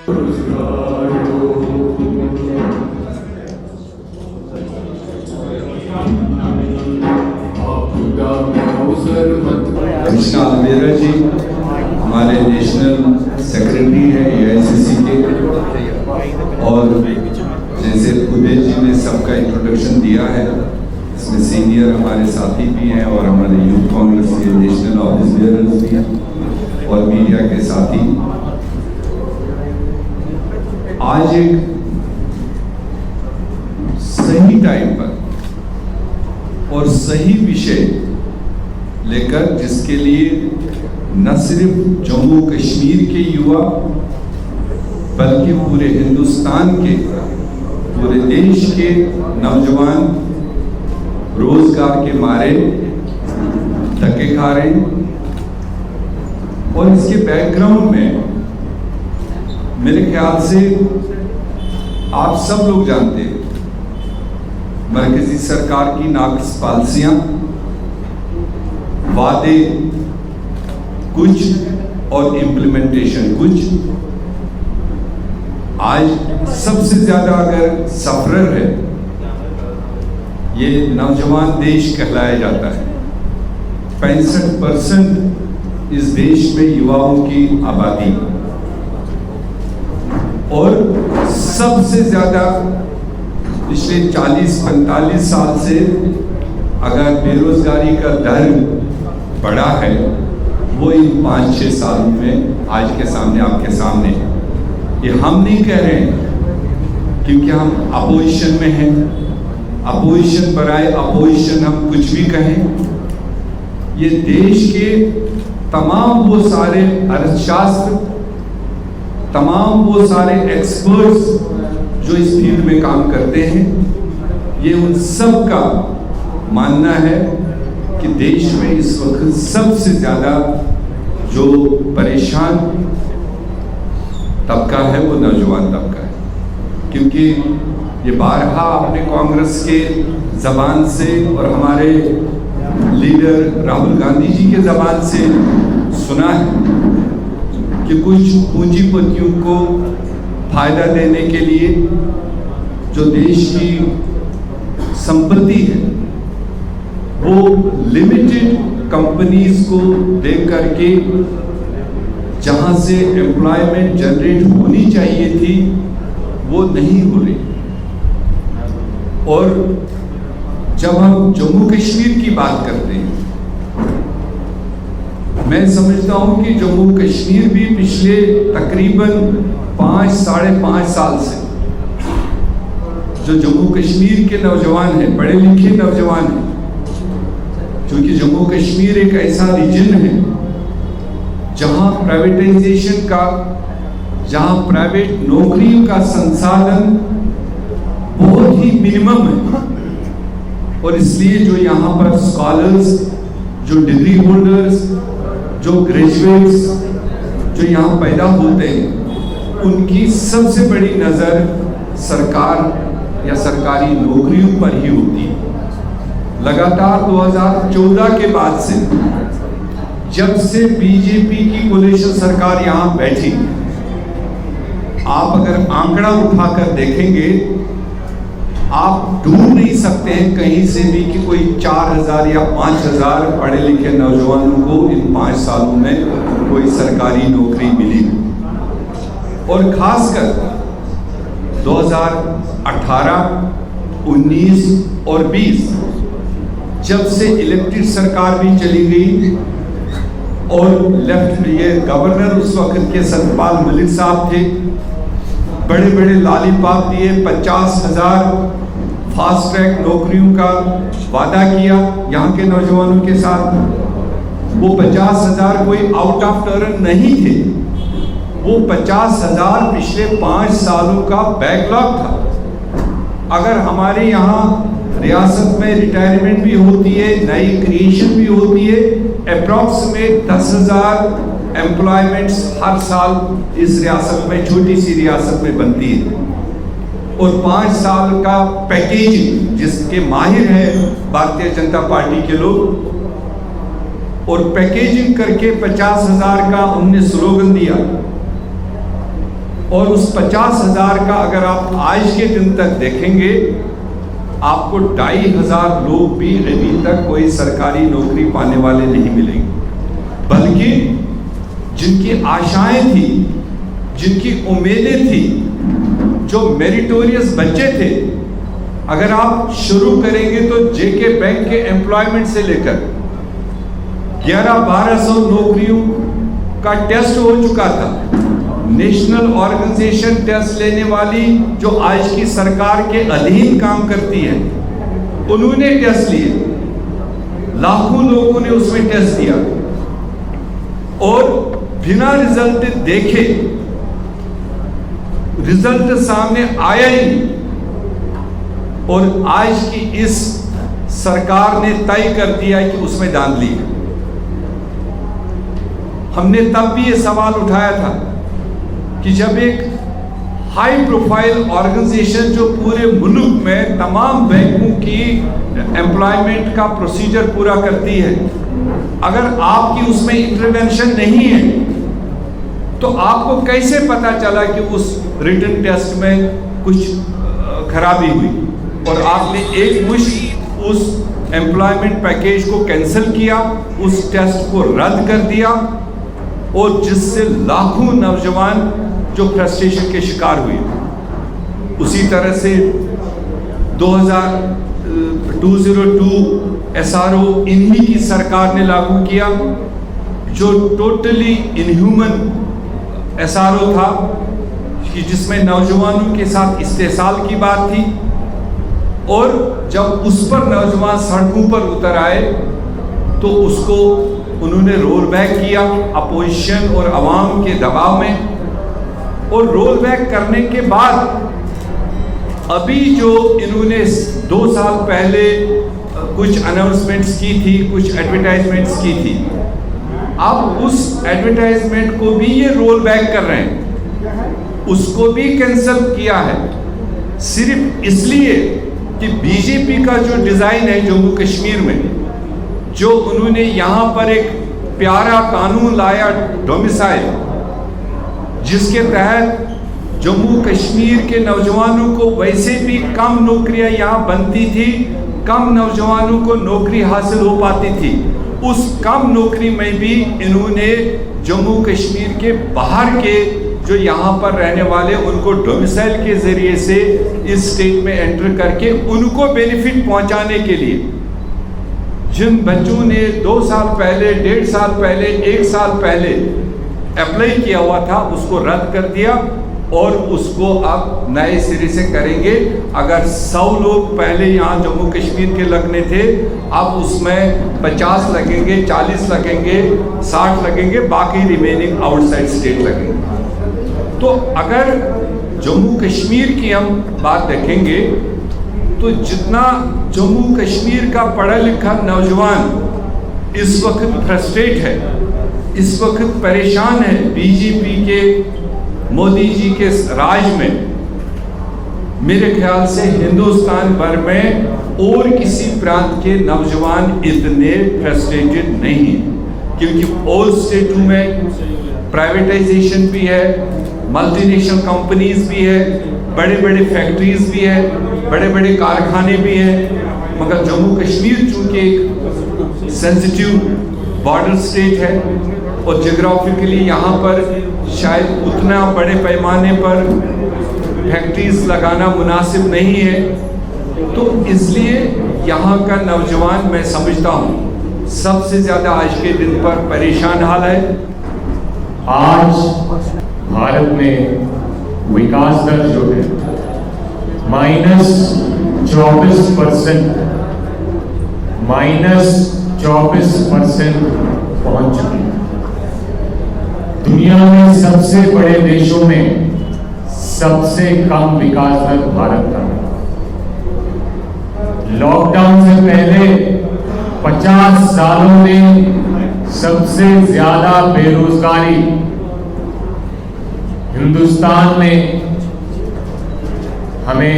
कृष्णा अलमेरा जी हमारे national secretary है AICC के, और जैसे उदय जी ने सबका इंट्रोडक्शन दिया है, इसमें सीनियर हमारे साथी भी हैं और हमारे यूथ कांग्रेस के नेशनल ऑफिस बेयरर्स भी हैं और मीडिया के साथी। आज एक सही टाइम पर और सही विषय लेकर, जिसके लिए न सिर्फ जम्मू कश्मीर के युवा बल्कि पूरे हिंदुस्तान के, पूरे देश के नौजवान रोजगार के मारे धक्के खा रहे हैं। और इसके बैकग्राउंड में मेरे ख्याल से आप सब लोग जानते हैं, मरकजी सरकार की नाक़िस पॉलिसियां, वादे कुछ और इम्प्लीमेंटेशन कुछ। आज सबसे ज्यादा अगर सफरर है ये नौजवान देश कहलाया जाता है। 65% इस देश में युवाओं की आबादी, और सबसे ज्यादा पिछले 40-45 साल से अगर बेरोजगारी का दर बढ़ा है वो इन 5-6 सालों में आज के सामने, आपके सामने। ये हम नहीं कह रहे हैं क्योंकि हम अपोजिशन में हैं, अपोजिशन बराए अपोजिशन हम कुछ भी कहें। ये देश के तमाम वो सारे अर्थशास्त्र, तमाम वो सारे एक्सपर्ट्स जो इस फील्ड में काम करते हैं, ये उन सब का मानना है कि देश में इस वक्त सबसे ज्यादा जो परेशान तबका है वो नौजवान तबका है। क्योंकि ये बारहा आपने कांग्रेस के जबान से और हमारे लीडर राहुल गांधी जी के जबान से सुना है कि कुछ पूंजीपतियों को फायदा देने के लिए जो देश की संपत्ति है वो लिमिटेड कंपनीज को दे करके जहां से एम्प्लॉयमेंट जनरेट होनी चाहिए थी वो नहीं हो रही। और जब हम जम्मू कश्मीर की बात करते हैं, मैं समझता हूं कि जम्मू कश्मीर भी पिछले तकरीबन 5-5.5 साल से जो जम्मू कश्मीर के नौजवान हैं, पढ़े लिखे नौजवान हैं, क्योंकि जम्मू कश्मीर एक ऐसा रीजन है जहां प्राइवेटाइजेशन का, जहां प्राइवेट नौकरियों का संसाधन बहुत ही मिनिमम है। और इसलिए जो यहाँ पर स्कॉलर्स, जो डिग्री होल्डर्स, जो ग्रेजुएट्स जो यहाँ पैदा होते हैं, उनकी सबसे बड़ी नजर सरकार या सरकारी नौकरियों पर ही होती है। लगातार 2014 के बाद से, जब से बीजेपी की कोलिशन सरकार यहाँ बैठी, आप अगर आंकड़ा उठाकर देखेंगे, आप ढूंढ नहीं सकते हैं कहीं से भी कि कोई 4000 या 5000 पढ़े लिखे नौजवानों को इन 5 सालों में कोई सरकारी नौकरी मिली। और खासकर 2018, 19 और 20 जब से इलेक्टेड सरकार भी चली गई और लेफ्ट, ये गवर्नर उस वक्त के सतपाल मलिक साहब थे, बड़े बड़े लॉलीपॉप दिए, 50,000 फास्ट ट्रैक नौकरियों का वादा किया यहाँ के नौजवानों के साथ। वो 50,000 कोई आउट ऑफ टर्न नहीं थे, वो 50,000 पिछले 5 सालों का बैकलॉग था। अगर हमारे यहाँ रियासत में रिटायरमेंट भी होती है, नई क्रिएशन भी होती है, अप्रॉक्सीमेट 10,000 एम्प्लॉयमेंट्स हर साल इस रियासत में, छोटी सी रियासत में बनती है। और 5 साल का पैकेजिंग जिसके माहिर है भारतीय जनता पार्टी के लोग, और पैकेजिंग करके 50,000 का उनने स्लोगन दिया और उस 50,000 का अगर आप आज के दिन तक देखेंगे, आपको 2,500 लोग भी अभी तक कोई सरकारी नौकरी पाने वाले नहीं मिलेंगे। बल्कि जिनकी आशाएं थी, जिनकी उम्मीदें थी, जो मेरिटोरियस बच्चे थे, अगर आप शुरू करेंगे तो जेके बैंक के एम्प्लॉयमेंट से लेकर 1100-1200 नौकरियों का टेस्ट हो चुका था। नेशनल ऑर्गेनाइजेशन टेस्ट लेने वाली जो आज की सरकार के अधीन काम करती है, उन्होंने टेस्ट लिए, लाखों लोगों ने उसमें टेस्ट दिया और बिना रिजल्ट देखे, रिजल्ट सामने आया ही नहीं। और आज की इस सरकार ने तय कर दिया कि उसमें धांधली है। हमने तब भी ये सवाल उठाया था कि जब एक हाई प्रोफाइल ऑर्गेनाइजेशन जो पूरे मुल्क में तमाम बैंकों की एम्प्लॉयमेंट का प्रोसीजर पूरा करती है, अगर आपकी उसमें इंटरवेंशन नहीं है तो आपको कैसे पता चला कि उस रिटन टेस्ट में कुछ खराबी हुई और आपने एक मुश्त उस एम्प्लॉयमेंट पैकेज को कैंसिल किया, उस टेस्ट को रद्द कर दिया और जिससे लाखों नौजवान जो फ्रस्ट्रेशन के शिकार हुए। उसी तरह से 202 SRO इन्हीं की सरकार ने लागू किया, जो टोटली इनह्यूमन SRO था कि जिसमें नौजवानों के साथ इस्तेसाल की बात थी। और जब उस पर नौजवान सड़कों पर उतर आए तो उसको उन्होंने रोल बैक किया अपोजिशन और अवाम के दबाव में। और रोल बैक करने के बाद अभी जो इन्होंने 2 साल पहले कुछ अनाउंसमेंट्स की थी, कुछ एडवर्टाइजमेंट्स की थी, अब उस एडवर्टाइजमेंट को भी ये रोल बैक कर रहे हैं, उसको भी कैंसिल किया है, सिर्फ इसलिए कि बीजेपी का जो डिजाइन है जम्मू कश्मीर में, जो उन्होंने यहां पर एक प्यारा कानून लाया डोमिसाइल, जिसके तहत जम्मू कश्मीर के नौजवानों को वैसे भी कम नौकरियां यहां बनती थी, कम नौजवानों को नौकरी हासिल हो पाती थी, उस कम नौकरी में भी इन्होंने जम्मू कश्मीर के बाहर के जो यहाँ पर रहने वाले उनको डोमिसाइल के जरिए से इस स्टेट में एंटर करके उनको बेनिफिट पहुंचाने के लिए, जिन बच्चों ने 2 साल पहले, 1.5 साल पहले, 1 साल पहले अप्लाई किया हुआ था, उसको रद्द कर दिया और उसको अब नए सिरे से करेंगे। अगर 100 लोग पहले यहाँ जम्मू कश्मीर के लगने थे, अब उसमें 50 लगेंगे, 40 लगेंगे, 60 लगेंगे, बाकी रिमेनिंग आउटसाइड स्टेट लगेंगे। तो अगर जम्मू कश्मीर की हम बात देखेंगे तो जितना जम्मू कश्मीर का पढ़ा लिखा नौजवान इस वक्त फ्रस्ट्रेट है, इस वक्त परेशान है बीजेपी के, मोदी जी के राज में, मेरे ख्याल से हिंदुस्तान भर में और किसी प्रांत के नौजवान इतने फ्रस्ट्रेटेड नहीं हैं। क्योंकि ऑल स्टेटों में प्राइवेटाइजेशन भी है, मल्टीनेशनल कंपनीज भी है, बड़े बड़े फैक्ट्रीज भी है, बड़े बड़े कारखाने भी हैं, मगर जम्मू कश्मीर चूंकि एक सेंसिटिव बॉर्डर स्टेट है और जियोग्राफिकली यहाँ पर शायद उतना बड़े पैमाने पर फैक्ट्रीज लगाना मुनासिब नहीं है, तो इसलिए यहाँ का नौजवान मैं समझता हूँ सबसे ज़्यादा आज के दिन पर परेशान हाल है। आज भारत में विकास दर जो है -24% पहुंच चुकी है। दुनिया में सबसे बड़े देशों में सबसे कम विकास दर भारत का है। लॉकडाउन से पहले 50 सालों में सबसे ज्यादा बेरोजगारी हिंदुस्तान में हमें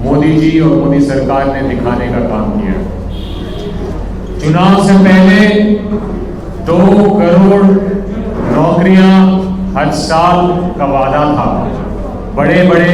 मोदी जी और मोदी सरकार ने दिखाने का काम किया। चुनाव से पहले 2 करोड़ नौकरियां हर साल का वादा था, बड़े बड़े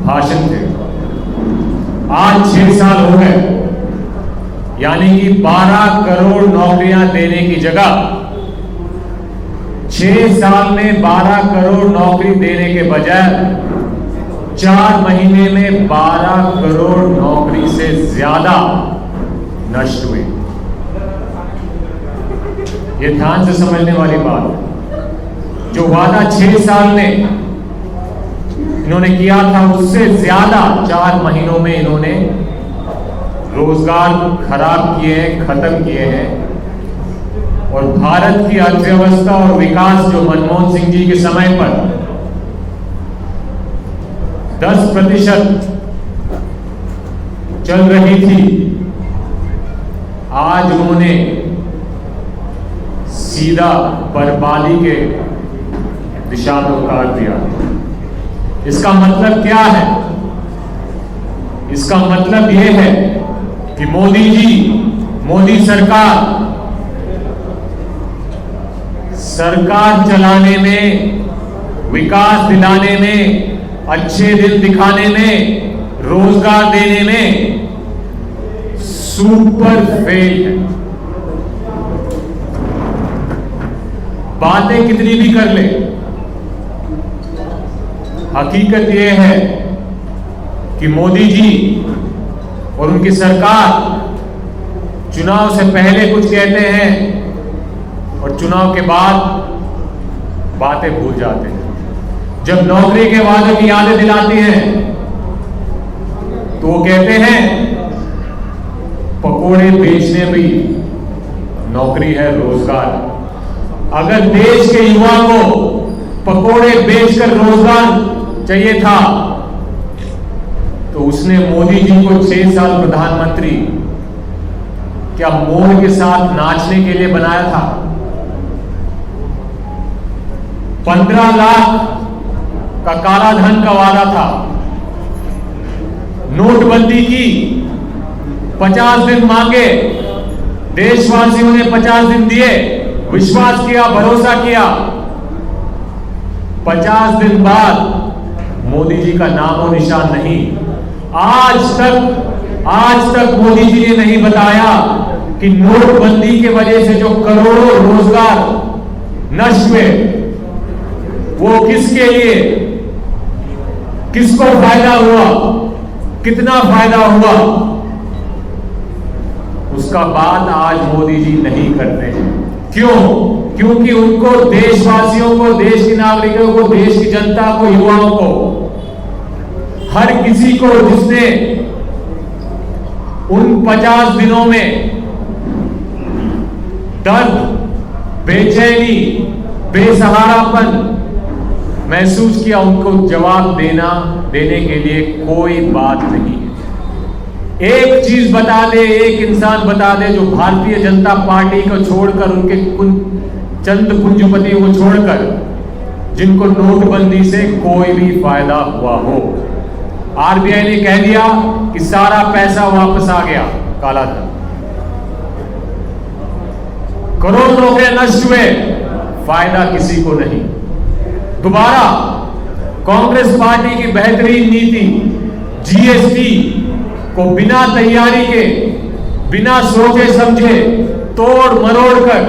भाषण थे। आज 6 साल हो गए, यानी कि 12 करोड़ नौकरियां देने की जगह 6 साल में 12 करोड़ नौकरी देने के बजाय 4 महीने में 12 करोड़ नौकरी से ज्यादा नष्ट हुई। ये ध्यान से समझने वाली बात है। जो वादा 6 साल में इन्होंने किया था, उससे ज्यादा 4 महीनों में इन्होंने रोजगार खराब किए हैं, खत्म किए हैं। और भारत की अर्थव्यवस्था और विकास जो मनमोहन सिंह जी के समय पर 10% चल रही थी, आज उन्होंने सीधा बर्बादी के दिशा में उतार दिया। इसका मतलब क्या है? इसका मतलब यह है कि मोदी जी, मोदी सरकार चलाने में, विकास दिलाने में, अच्छे दिन दिखाने में, रोजगार देने में सुपर फेल है। बातें कितनी भी कर ले, हकीकत यह है कि मोदी जी और उनकी सरकार चुनाव से पहले कुछ कहते हैं और चुनाव के बाद बातें भूल जाते हैं। जब नौकरी के वादे की यादें दिलाती हैं तो वो कहते हैं पकोड़े बेचने भी नौकरी है, रोजगार। अगर देश के युवा को पकोड़े बेचकर रोजगार चाहिए था तो उसने मोदी जी को 6 साल प्रधानमंत्री क्या मोर के साथ नाचने के लिए बनाया था? 15 लाख का काला धन का वादा था। नोटबंदी की 50 दिन मांगे, देशवासियों ने 50 दिन दिए, विश्वास किया, भरोसा किया। 50 दिन बाद मोदी जी का नामो निशान नहीं। आज तक मोदी जी ने नहीं बताया कि नोटबंदी के वजह से जो करोड़ों रोजगार नष्ट हुए वो किसके लिए, किसको फायदा हुआ, कितना फायदा हुआ, उसका बात आज मोदी जी नहीं करते हैं। क्यों? क्योंकि उनको, देशवासियों को, देश के नागरिकों को, देश की जनता को, युवाओं को, हर किसी को जिसने उन 50 दिनों में दर्द, बेचैनी, बेसहारापन महसूस किया, उनको जवाब देने के लिए कोई बात नहीं है। एक चीज बता दे, एक इंसान बता दे जो भारतीय जनता पार्टी को छोड़कर, उनके चंद पूंजीपतियों को छोड़कर, जिनको नोटबंदी से कोई भी फायदा हुआ हो। आरबीआई ने कह दिया कि सारा पैसा वापस आ गया, काला धन, करोड़ रुपए नष्ट हुए, फायदा किसी को नहीं। दोबारा कांग्रेस पार्टी की बेहतरीन नीति जीएसटी को बिना तैयारी के, बिना सोचे समझे, तोड़ मरोड़ कर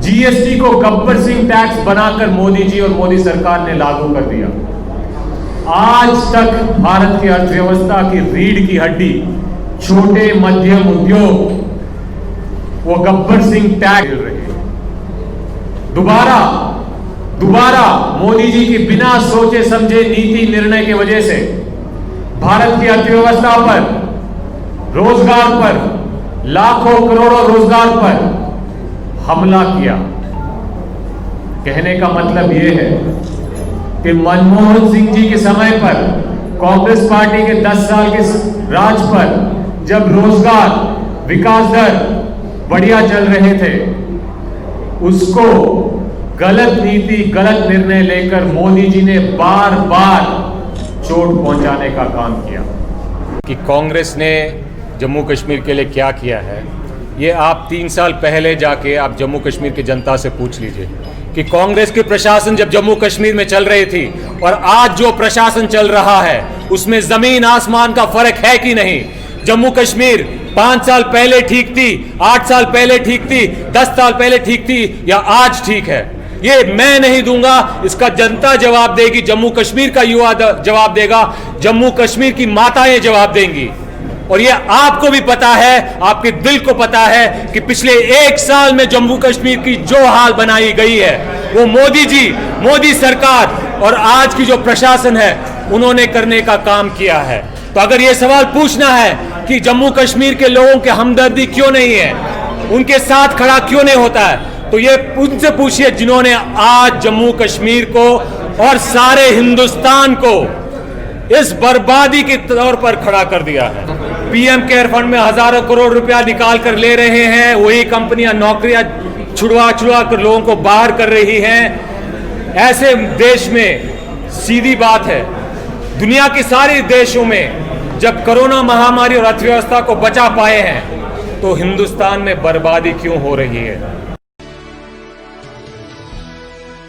जीएसटी को गब्बर सिंह टैक्स बनाकर मोदी जी और मोदी सरकार ने लागू कर दिया। आज तक भारत की अर्थव्यवस्था की रीढ़ की हड्डी, छोटे मध्यम उद्योग, वो गब्बर सिंह टैक्स मिल रहे हैं। दोबारा मोदी जी की बिना सोचे समझे नीति निर्णय की वजह से भारत की अर्थव्यवस्था पर, रोजगार पर, लाखों करोड़ों रोजगार पर हमला किया। कहने का मतलब यह है कि मनमोहन सिंह जी के समय पर, कांग्रेस पार्टी के 10 साल के राज पर, जब रोजगार, विकास दर बढ़िया चल रहे थे, उसको गलत नीति, गलत निर्णय लेकर मोदी जी ने बार बार चोट पहुंचाने का काम किया। कि कांग्रेस ने जम्मू कश्मीर के लिए क्या किया है, ये आप 3 साल पहले जाके आप जम्मू कश्मीर की जनता से पूछ लीजिए। कि कांग्रेस की प्रशासन जब जम्मू कश्मीर में चल रही थी और आज जो प्रशासन चल रहा है उसमें जमीन आसमान का फर्क है कि नहीं। जम्मू कश्मीर 5 साल पहले ठीक थी, 8 साल पहले ठीक थी, 10 साल पहले ठीक थी या आज ठीक है, ये मैं नहीं दूंगा, इसका जनता जवाब देगी, जम्मू कश्मीर का युवा जवाब देगा, जम्मू कश्मीर की माताएं जवाब देंगी। और ये आपको भी पता है, आपके दिल को पता है कि पिछले 1 साल में जम्मू कश्मीर की जो हाल बनाई गई है वो मोदी जी, मोदी सरकार और आज की जो प्रशासन है उन्होंने करने का काम किया है। तो अगर ये सवाल पूछना है कि जम्मू कश्मीर के लोगों के हमदर्दी क्यों नहीं है, उनके साथ खड़ा क्यों नहीं होता है, तो ये उनसे पूछिए जिन्होंने आज जम्मू कश्मीर को और सारे हिंदुस्तान को इस बर्बादी के तौर पर खड़ा कर दिया है। पीएम केयर फंड में हजारों करोड़ रुपया निकाल कर ले रहे हैं, वही कंपनियां नौकरियां छुड़वा कर लोगों को बाहर कर रही हैं। ऐसे देश में सीधी बात है, दुनिया के सारे देशों में जब कोरोना महामारी और अर्थव्यवस्था को बचा पाए हैं तो हिंदुस्तान में बर्बादी क्यों हो रही है।